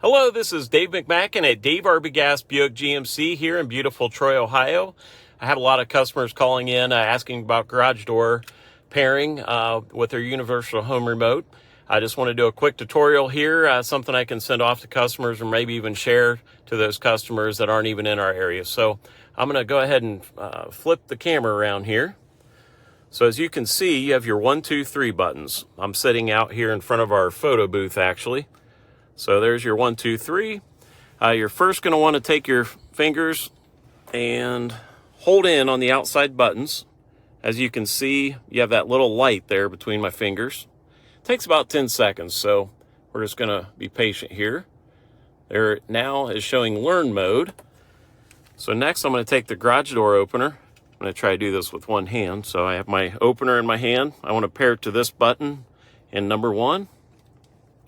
Hello, this is Dave McMacken at Dave Arbogast Buick-GMC here in beautiful Troy, Ohio. I have a lot of customers calling in asking about garage door pairing with their universal home remote. I just want to do a quick tutorial here, something I can send off to customers or maybe even share to those customers that aren't even in our area. So I'm going to go ahead and flip the camera around here. So as you can see, you have your 1, 2, 3 buttons. I'm sitting out here in front of our photo booth actually. So there's your 1, 2, 3. You're first going to want to take your fingers and hold in on the outside buttons. As you can see, you have that little light there between my fingers. It takes about 10 seconds, so we're just going to be patient here. There now is showing learn mode. So next I'm going to take the garage door opener. I'm going to try to do this with one hand. So I have my opener in my hand. I want to pair it to this button in number 1.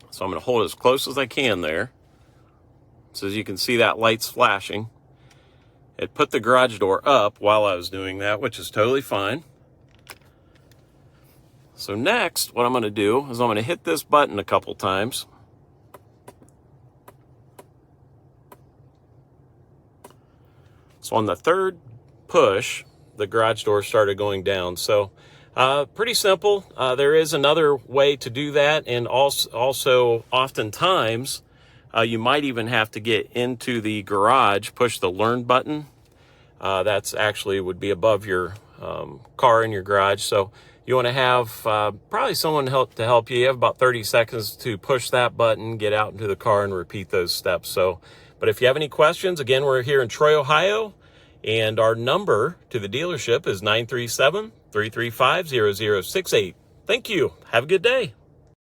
So I'm going to hold it as close as I can there. So as you can see, that light's flashing. It put the garage door up while I was doing that, which is totally fine. So next, what I'm going to do is I'm going to hit this button a couple times. So on the third push, the garage door started going down. So pretty simple. There is another way to do that, and also oftentimes you might even have to get into the garage, push the learn button. That's actually would be above your car in your garage. So you want to have probably someone to help you. You have about 30 seconds to push that button, get out into the car, and repeat those steps. So, but if you have any questions, again, we're here in Troy, Ohio. And our number to the dealership is 937-335-0068. Thank you. Have a good day.